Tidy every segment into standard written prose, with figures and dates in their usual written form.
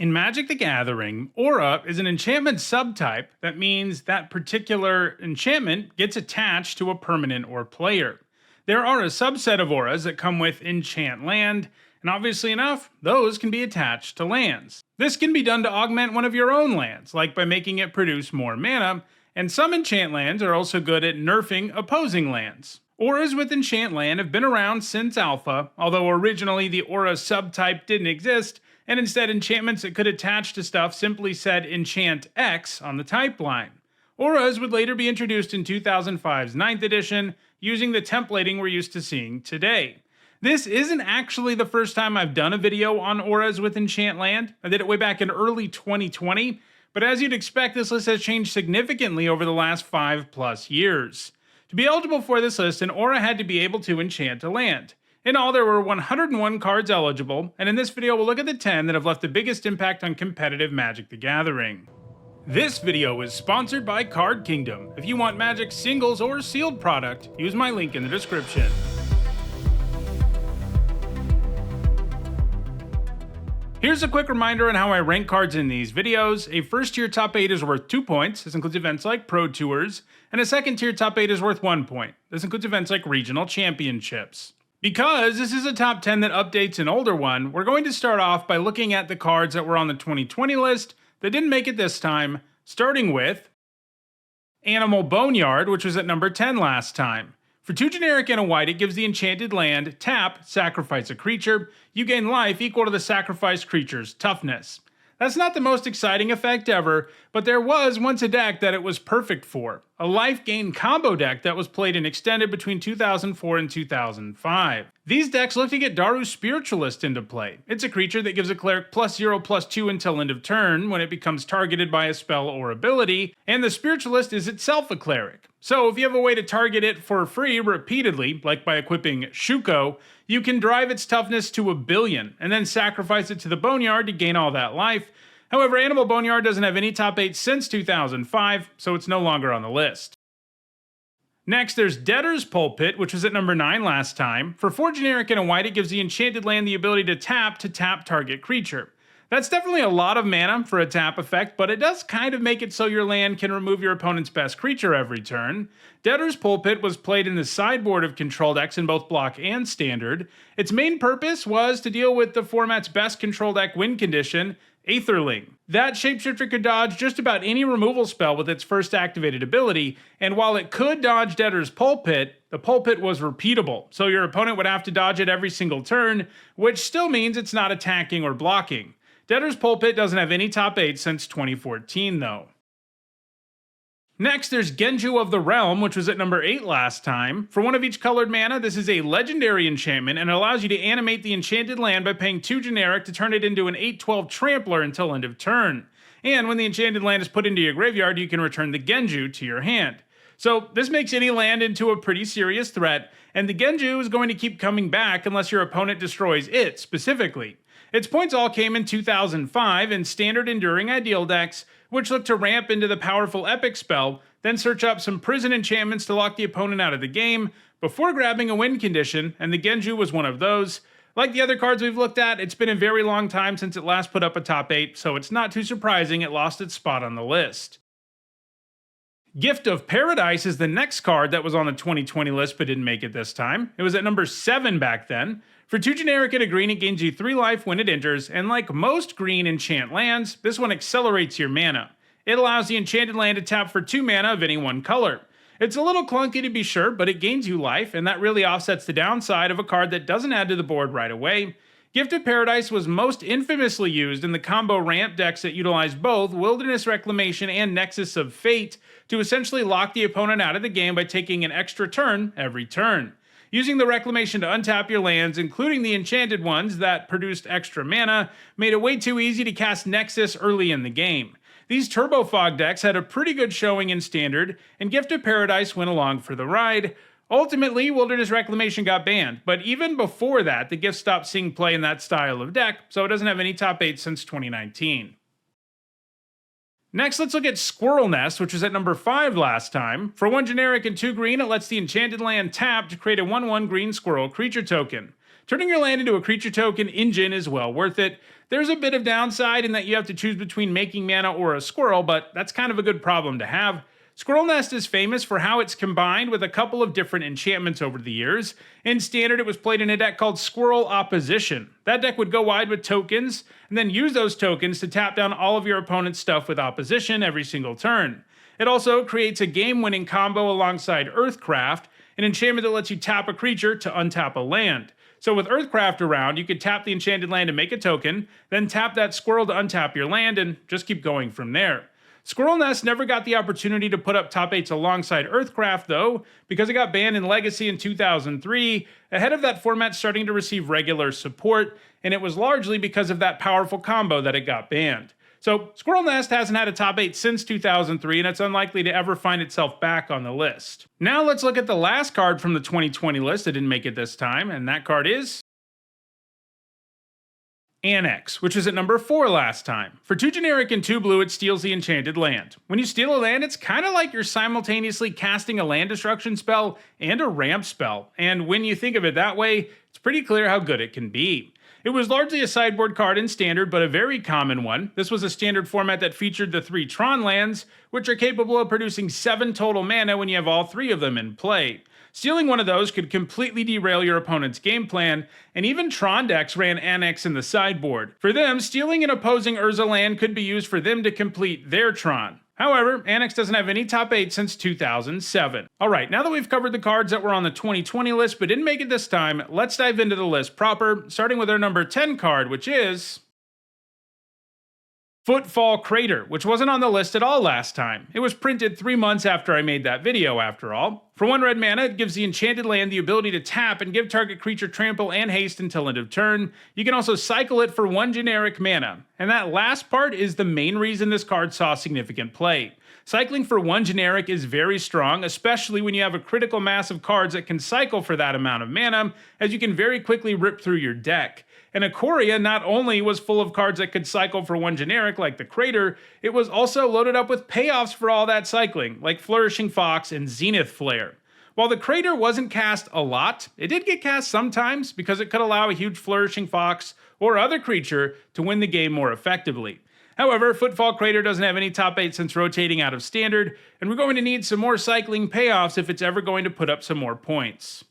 In Magic the Gathering, Aura is an enchantment subtype that means that particular enchantment gets attached to a permanent or player. There are a subset of auras that come with Enchant Land, and obviously enough, those can be attached to lands. This can be done to augment one of your own lands, like by making it produce more mana, and some enchant lands are also good at nerfing opposing lands. Auras with Enchant Land have been around since Alpha, although originally the Aura subtype didn't exist, and instead enchantments that could attach to stuff simply said Enchant X on the type line. Auras would later be introduced in 2005's 9th edition, using the templating we're used to seeing today. This isn't actually the first time I've done a video on auras with Enchant Land. I did it way back in early 2020, but as you'd expect, this list has changed significantly over the last 5+ years. To be eligible for this list, an aura had to be able to enchant a land. In all, there were 101 cards eligible, and in this video we'll look at the 10 that have left the biggest impact on competitive Magic the Gathering. This video is sponsored by Card Kingdom. If you want Magic singles or sealed product, use my link in the description. Here's a quick reminder on how I rank cards in these videos. A first tier top 8 is worth 2 points. This includes events like Pro Tours, and a second tier top 8 is worth 1 point. This includes events like Regional Championships. Because this is a top 10 that updates an older one, we're going to start off by looking at the cards that were on the 2020 list that didn't make it this time, starting with Animal Boneyard, which was at number 10 last time. For 2 generic and a white, it gives the enchanted land, tap, sacrifice a creature, you gain life equal to the sacrificed creature's toughness. That's not the most exciting effect ever, but there was once a deck that it was perfect for. A life gain combo deck that was played and extended between 2004 and 2005. These decks look to get Daru's Spiritualist into play. It's a creature that gives a cleric +0/+2 until end of turn when it becomes targeted by a spell or ability, and the Spiritualist is itself a cleric. So if you have a way to target it for free repeatedly, like by equipping Shuko, you can drive its toughness to 1,000,000,000 and then sacrifice it to the Boneyard to gain all that life. However, Animal Boneyard doesn't have any top 8 since 2005, so it's no longer on the list. Next, there's Debtor's Pulpit, which was at number 9 last time. For 4 generic and a white, it gives the enchanted land the ability to tap target creature. That's definitely a lot of mana for a tap effect, but it does kind of make it so your land can remove your opponent's best creature every turn. Debtor's Pulpit was played in the sideboard of control decks in both block and standard. Its main purpose was to deal with the format's best control deck win condition, Aetherling. That shapeshifter could dodge just about any removal spell with its first activated ability, and while it could dodge Debtor's Pulpit, the Pulpit was repeatable, so your opponent would have to dodge it every single turn, which still means it's not attacking or blocking. Debtor's Pulpit doesn't have any top 8 since 2014 though. Next, there's Genju of the Realm, which was at number 8 last time. For 1 of each colored mana, this is a legendary enchantment and it allows you to animate the enchanted land by paying 2 generic to turn it into an 8/12 trampler until end of turn. And when the enchanted land is put into your graveyard, you can return the Genju to your hand. So this makes any land into a pretty serious threat, and the Genju is going to keep coming back unless your opponent destroys it specifically. Its points all came in 2005 in standard Enduring Ideal decks, which look to ramp into the powerful Epic spell, then search up some prison enchantments to lock the opponent out of the game, before grabbing a win condition, and the Genju was one of those. Like the other cards we've looked at, it's been a very long time since it last put up a top 8, so it's not too surprising it lost its spot on the list. Gift of Paradise is the next card that was on the 2020 list but didn't make it this time. It was at number 7 back then. For 2 generic and a green, it gains you 3 life when it enters, and like most green enchant lands, this one accelerates your mana. It allows the enchanted land to tap for 2 mana of any one color. It's a little clunky to be sure, but it gains you life, and that really offsets the downside of a card that doesn't add to the board right away. Gift of Paradise was most infamously used in the combo ramp decks that utilize both Wilderness Reclamation and Nexus of Fate to essentially lock the opponent out of the game by taking an extra turn every turn. Using the Reclamation to untap your lands, including the enchanted ones that produced extra mana, made it way too easy to cast Nexus early in the game. These Turbo Fog decks had a pretty good showing in Standard, and Gift of Paradise went along for the ride. Ultimately, Wilderness Reclamation got banned, but even before that, the gift stopped seeing play in that style of deck, so it doesn't have any top 8 since 2019. Next, let's look at Squirrel Nest, which was at number 5 last time. For 1 generic and 2 green, it lets the enchanted land tap to create a 1/1 green squirrel creature token. Turning your land into a creature token engine is well worth it. There's a bit of downside in that you have to choose between making mana or a squirrel, but that's kind of a good problem to have. Squirrel Nest is famous for how it's combined with a couple of different enchantments over the years. In Standard, it was played in a deck called Squirrel Opposition. That deck would go wide with tokens, and then use those tokens to tap down all of your opponent's stuff with Opposition every single turn. It also creates a game-winning combo alongside Earthcraft, an enchantment that lets you tap a creature to untap a land. So with Earthcraft around, you could tap the enchanted land to make a token, then tap that squirrel to untap your land, and just keep going from there. Squirrel Nest never got the opportunity to put up top 8s alongside Earthcraft though, because it got banned in Legacy in 2003, ahead of that format starting to receive regular support, and it was largely because of that powerful combo that it got banned. So Squirrel Nest hasn't had a top 8 since 2003, and it's unlikely to ever find itself back on the list. Now let's look at the last card from the 2020 list that didn't make it this time, and that card is Annex, which was at number 4 last time. For 2 generic and 2 blue, it steals the enchanted land. When you steal a land, it's kind of like you're simultaneously casting a land destruction spell and a ramp spell, and when you think of it that way, it's pretty clear how good it can be. It was largely a sideboard card in Standard, but a very common one. This was a Standard format that featured the 3 Tron lands, which are capable of producing 7 total mana when you have all 3 of them in play. Stealing one of those could completely derail your opponent's game plan, and even Tron decks ran Annex in the sideboard. For them, stealing an opposing Urza land could be used for them to complete their Tron. However, Annex doesn't have any top 8 since 2007. Alright, now that we've covered the cards that were on the 2020 list but didn't make it this time, let's dive into the list proper, starting with our number 10 card, which is Footfall Crater, which wasn't on the list at all last time. It was printed 3 months after I made that video, after all. For 1 red mana, it gives the enchanted land the ability to tap and give target creature trample and haste until end of turn. You can also cycle it for 1 generic mana. And that last part is the main reason this card saw significant play. Cycling for 1 generic is very strong, especially when you have a critical mass of cards that can cycle for that amount of mana, as you can very quickly rip through your deck. And Ikoria not only was full of cards that could cycle for 1 generic like the Crater, it was also loaded up with payoffs for all that cycling, like Flourishing Fox and Zenith Flare. While the Crater wasn't cast a lot, it did get cast sometimes because it could allow a huge Flourishing Fox or other creature to win the game more effectively. However, Footfall Crater doesn't have any top 8 since rotating out of Standard, and we're going to need some more cycling payoffs if it's ever going to put up some more points.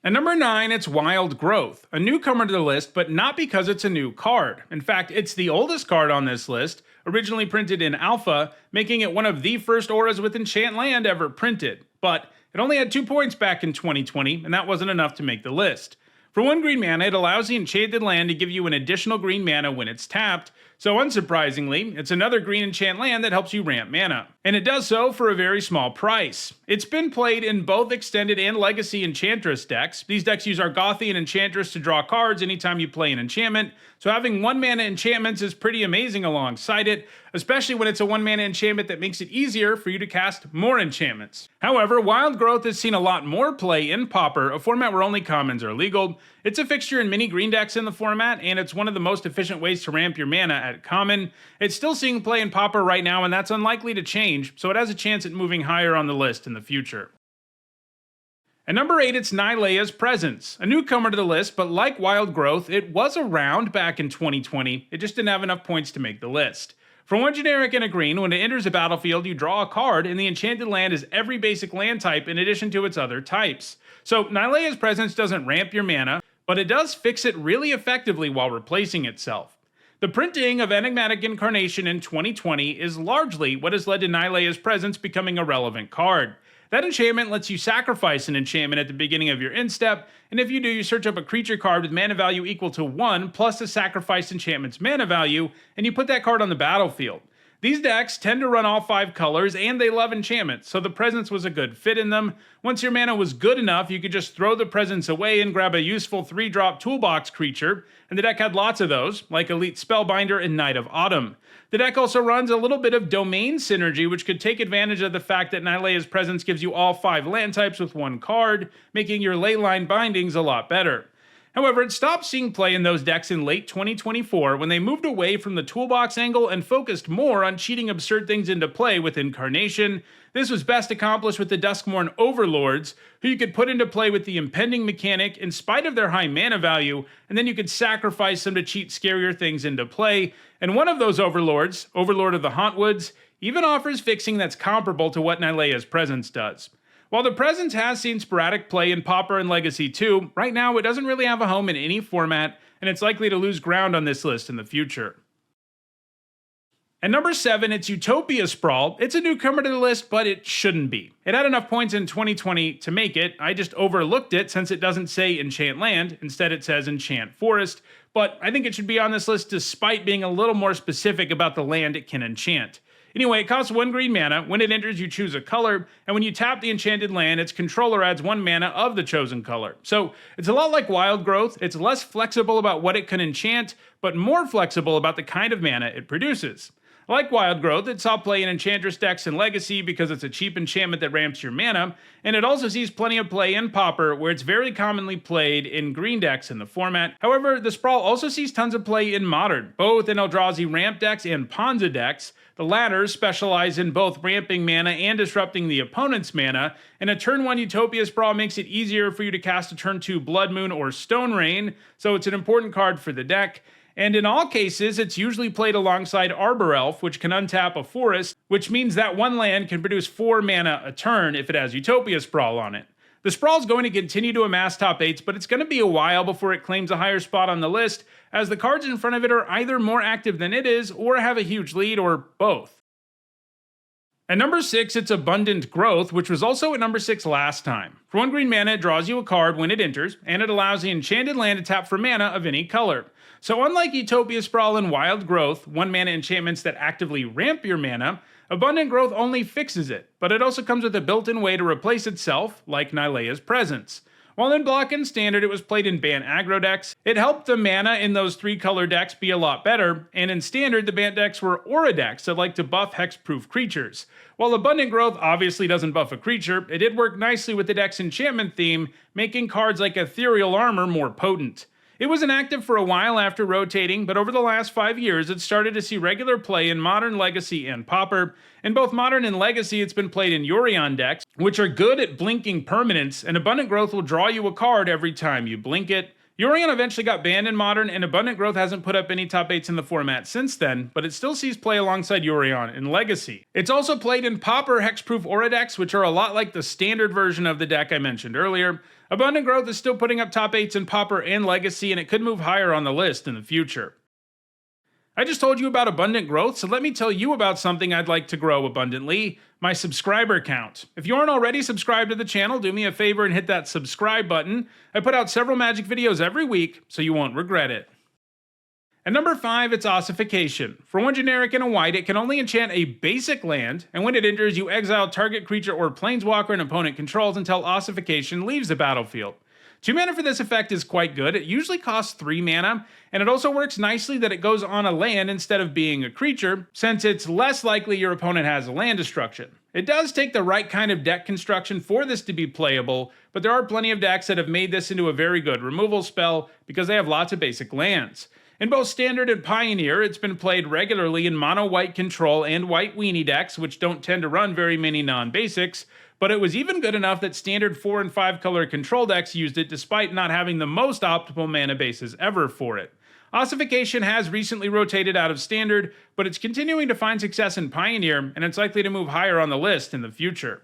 At number 9, it's Wild Growth, a newcomer to the list, but not because it's a new card. In fact, it's the oldest card on this list, originally printed in Alpha, making it one of the first auras with Enchant Land ever printed. But it only had 2 points back in 2020, and that wasn't enough to make the list. For 1 green mana, it allows the enchanted land to give you an additional green mana when it's tapped, so unsurprisingly, it's another green enchant land that helps you ramp mana. And it does so for a very small price. It's been played in both Extended and Legacy Enchantress decks. These decks use Argothian Enchantress to draw cards anytime you play an enchantment, so having 1 mana enchantments is pretty amazing alongside it, especially when it's a 1 mana enchantment that makes it easier for you to cast more enchantments. However, Wild Growth has seen a lot more play in Pauper, a format where only commons are legal. It's a fixture in many green decks in the format, and it's one of the most efficient ways to ramp your mana at common. It's still seeing play in Pauper right now, and that's unlikely to change, so it has a chance at moving higher on the list in the future. At number 8, it's Nylea's Presence, a newcomer to the list, but like Wild Growth, it was around back in 2020, it just didn't have enough points to make the list. For 1 generic and a green, when it enters a battlefield, you draw a card, and the enchanted land is every basic land type in addition to its other types. So Nylea's Presence doesn't ramp your mana, but it does fix it really effectively while replacing itself. The printing of Enigmatic Incarnation in 2020 is largely what has led to Nylea's Presence becoming a relevant card. That enchantment lets you sacrifice an enchantment at the beginning of your end step, and if you do, you search up a creature card with mana value equal to 1 plus the sacrificed enchantment's mana value, and you put that card on the battlefield. These decks tend to run all 5 colors, and they love enchantments, so the Presence was a good fit in them. Once your mana was good enough, you could just throw the Presence away and grab a useful 3-drop toolbox creature, and the deck had lots of those, like Elite Spellbinder and Knight of Autumn. The deck also runs a little bit of domain synergy, which could take advantage of the fact that Nylea's Presence gives you all 5 land types with 1 card, making your leyline bindings a lot better. However, it stopped seeing play in those decks in late 2024 when they moved away from the toolbox angle and focused more on cheating absurd things into play with Incarnation. This was best accomplished with the Duskmourn Overlords, who you could put into play with the Impending mechanic in spite of their high mana value, and then you could sacrifice them to cheat scarier things into play. And one of those Overlords, Overlord of the Hauntwoods, even offers fixing that's comparable to what Nylea's Presence does. While the Presence has seen sporadic play in Pauper and Legacy 2, right now it doesn't really have a home in any format, and it's likely to lose ground on this list in the future. At number 7, it's Utopia Sprawl. It's a newcomer to the list, but it shouldn't be. It had enough points in 2020 to make it. I just overlooked it since it doesn't say Enchant Land, instead it says Enchant Forest, but I think it should be on this list despite being a little more specific about the land it can enchant. Anyway, it costs 1 green mana. When it enters, you choose a color, and when you tap the enchanted land, its controller adds 1 mana of the chosen color. So it's a lot like Wild Growth. It's less flexible about what it can enchant, but more flexible about the kind of mana it produces. Like Wild Growth, it saw play in Enchantress decks and Legacy because it's a cheap enchantment that ramps your mana, and it also sees plenty of play in Pauper, where it's very commonly played in green decks in the format. However, the Sprawl also sees tons of play in Modern, both in Eldrazi ramp decks and Ponza decks. The latter specialize in both ramping mana and disrupting the opponent's mana, and a turn 1 Utopia Sprawl makes it easier for you to cast a turn 2 Blood Moon or Stone Rain, so it's an important card for the deck. And in all cases, it's usually played alongside Arbor Elf, which can untap a forest, which means that one land can produce 4 mana a turn if it has Utopia Sprawl on it. The Sprawl's going to continue to amass top 8s, but it's going to be a while before it claims a higher spot on the list, as the cards in front of it are either more active than it is, or have a huge lead, or both. At number 6, it's Abundant Growth, which was also at number 6 last time. For 1 green mana, it draws you a card when it enters, and it allows the enchanted land to tap for mana of any color. So unlike Utopia Sprawl and Wild Growth, 1 mana enchantments that actively ramp your mana, Abundant Growth only fixes it, but it also comes with a built-in way to replace itself, like Nylea's Presence. While in Block and Standard it was played in Bant aggro decks, it helped the mana in those 3-color decks be a lot better, and in Standard the Bant decks were Aura decks that like to buff hexproof creatures. While Abundant Growth obviously doesn't buff a creature, it did work nicely with the deck's enchantment theme, making cards like Ethereal Armor more potent. It was inactive for a while after rotating, but over the last 5 years it started to see regular play in Modern, Legacy, and Pauper. In both Modern and Legacy it's been played in Yorion decks, which are good at blinking permanents, and Abundant Growth will draw you a card every time you blink it. Yorion eventually got banned in Modern, and Abundant Growth hasn't put up any top 8s in the format since then, but it still sees play alongside Yorion in Legacy. It's also played in Pauper hexproof Aura decks, which are a lot like the standard version of the deck I mentioned earlier. Abundant Growth is still putting up top 8s in Pauper and Legacy, and it could move higher on the list in the future. I just told you about Abundant Growth, so let me tell you about something I'd like to grow abundantly: my subscriber count. If you aren't already subscribed to the channel, do me a favor and hit that subscribe button. I put out several Magic videos every week, so you won't regret it. At number 5, it's Ossification. For 1 generic and a white, it can only enchant a basic land, and when it enters, you exile target creature or planeswalker an opponent controls until Ossification leaves the battlefield. 2 mana for this effect is quite good. It usually costs 3 mana, and it also works nicely that it goes on a land instead of being a creature, since it's less likely your opponent has a land destruction. It does take the right kind of deck construction for this to be playable, but there are plenty of decks that have made this into a very good removal spell because they have lots of basic lands. In both Standard and Pioneer, it's been played regularly in mono-white control and white weenie decks, which don't tend to run very many non-basics, but it was even good enough that Standard 4 and 5 color control decks used it despite not having the most optimal mana bases ever for it. Ossification has recently rotated out of Standard, but it's continuing to find success in Pioneer, and it's likely to move higher on the list in the future.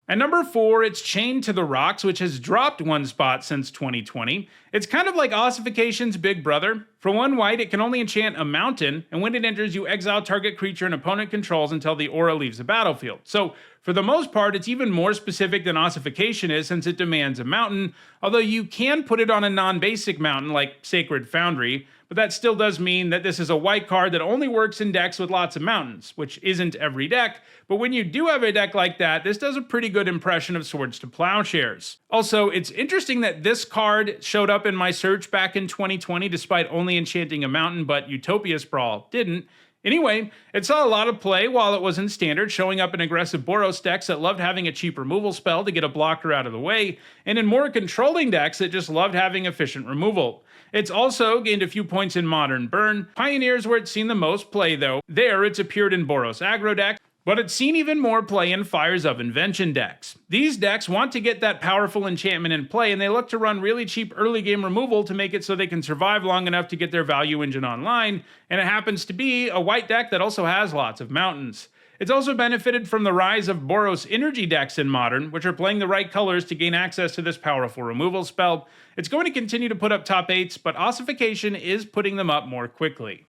At number 4, it's Chained to the Rocks, which has dropped 1 spot since 2020. It's kind of like Ossification's big brother. For 1 white, it can only enchant a mountain, and when it enters, you exile target creature an opponent controls until the aura leaves the battlefield. So, for the most part, it's even more specific than Ossification is since it demands a mountain, although you can put it on a non-basic mountain like Sacred Foundry, but that still does mean that this is a white card that only works in decks with lots of mountains, which isn't every deck, but when you do have a deck like that, this does a pretty good impression of Swords to Plowshares. Also, it's interesting that this card showed up in my search back in 2020 despite only enchanting a mountain, but Utopia Sprawl didn't. Anyway, it saw a lot of play while it was in standard, showing up in aggressive Boros decks that loved having a cheap removal spell to get a blocker out of the way, and in more controlling decks that just loved having efficient removal. It's also gained a few points in Modern Burn. Pioneer's where it's seen the most play though. There, it's appeared in Boros aggro decks, but it's seen even more play in Fires of Invention decks. These decks want to get that powerful enchantment in play, and they look to run really cheap early game removal to make it so they can survive long enough to get their value engine online, and it happens to be a white deck that also has lots of mountains. It's also benefited from the rise of Boros energy decks in Modern, which are playing the right colors to gain access to this powerful removal spell. It's going to continue to put up top 8s, but Ossification is putting them up more quickly.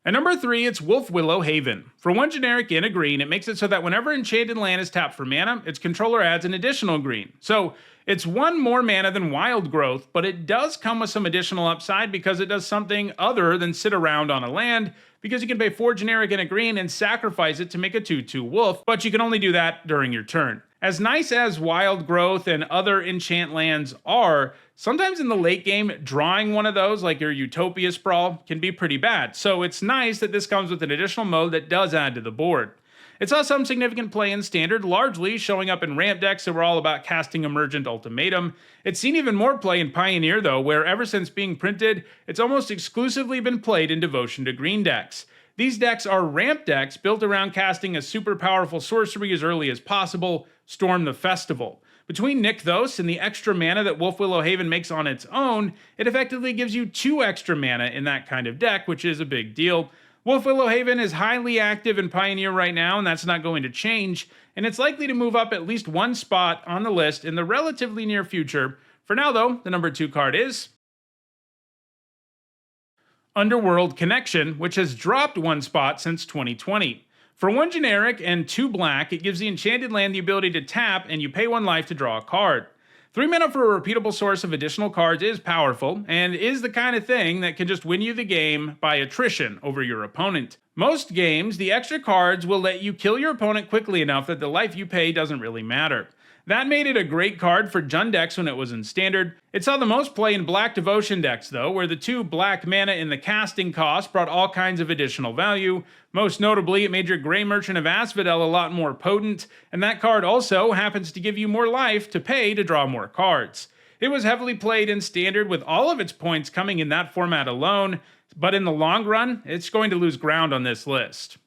At number 3, it's Wolfwillow Haven. For 1 generic and a green, it makes it so that whenever Enchanted Land is tapped for mana, its controller adds an additional green. So it's 1 more mana than Wild Growth, but it does come with some additional upside because it does something other than sit around on a land, because you can pay 4 generic and a green and sacrifice it to make a 2/2 wolf, but you can only do that during your turn. As nice as Wild Growth and other enchant lands are, sometimes in the late game, drawing one of those, like your Utopia Sprawl, can be pretty bad. So it's nice that this comes with an additional mode that does add to the board. It saw some significant play in Standard, largely showing up in ramp decks that were all about casting Emergent Ultimatum. It's seen even more play in Pioneer though, where ever since being printed, it's almost exclusively been played in Devotion to Green decks. These decks are ramp decks built around casting a super powerful sorcery as early as possible, Storm the Festival. Between Nykthos and the extra mana that Wolfwillow Haven makes on its own, it effectively gives you 2 extra mana in that kind of deck, which is a big deal. Wolfwillow Haven is highly active in Pioneer right now, and that's not going to change, and it's likely to move up at least 1 spot on the list in the relatively near future. For now though, the number 2 card is Underworld Connection, which has dropped 1 spot since 2020. For 1 generic and 2 black, it gives the Enchanted Land the ability to tap, and you pay 1 life to draw a card. 3 mana for a repeatable source of additional cards is powerful, and is the kind of thing that can just win you the game by attrition over your opponent. Most games, the extra cards will let you kill your opponent quickly enough that the life you pay doesn't really matter. That made it a great card for Jund decks when it was in Standard. It saw the most play in Black Devotion decks though, where the 2 black mana in the casting cost brought all kinds of additional value. Most notably, it made your Grey Merchant of Asphodel a lot more potent, and that card also happens to give you more life to pay to draw more cards. It was heavily played in Standard with all of its points coming in that format alone, but in the long run, it's going to lose ground on this list.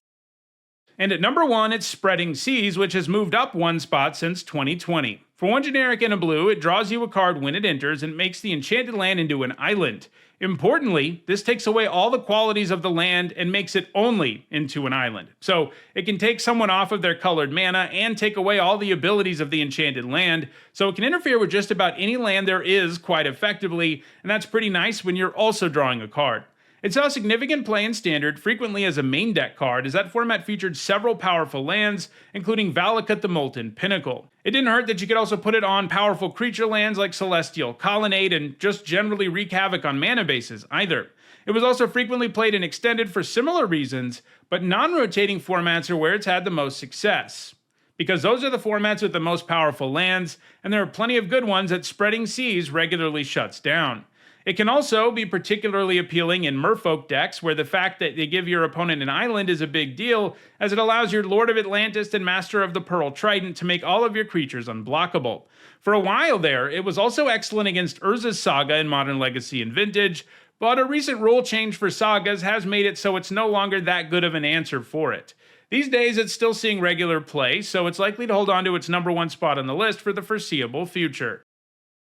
And at number 1, it's Spreading Seas, which has moved up 1 spot since 2020. For 1 generic and a blue, it draws you a card when it enters and makes the Enchanted Land into an island. Importantly, this takes away all the qualities of the land and makes it only into an island. So it can take someone off of their colored mana and take away all the abilities of the Enchanted Land, so it can interfere with just about any land there is quite effectively, and that's pretty nice when you're also drawing a card. It saw significant play in Standard, frequently as a main deck card, as that format featured several powerful lands, including Valakut the Molten Pinnacle. It didn't hurt that you could also put it on powerful creature lands like Celestial Colonnade and just generally wreak havoc on mana bases either. It was also frequently played in Extended for similar reasons, but non-rotating formats are where it's had the most success, because those are the formats with the most powerful lands, and there are plenty of good ones that Spreading Seas regularly shuts down. It can also be particularly appealing in Merfolk decks, where the fact that they give your opponent an island is a big deal, as it allows your Lord of Atlantis and Master of the Pearl Trident to make all of your creatures unblockable. For a while there, it was also excellent against Urza's Saga in Modern Legacy and Vintage, but a recent rule change for sagas has made it so it's no longer that good of an answer for it. These days, it's still seeing regular play, so it's likely to hold on to its number 1 spot on the list for the foreseeable future.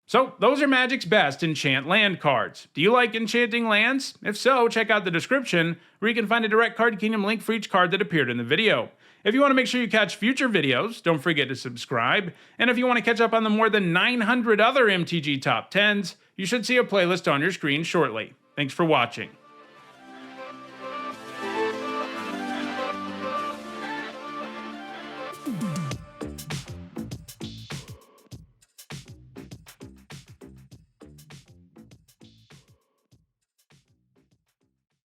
So, those are Magic's best Enchant Land cards. Do you like enchanting lands? If so, check out the description, where you can find a direct Card Kingdom link for each card that appeared in the video. If you want to make sure you catch future videos, don't forget to subscribe. And if you want to catch up on the more than 900 other MTG Top 10s, you should see a playlist on your screen shortly. Thanks for watching.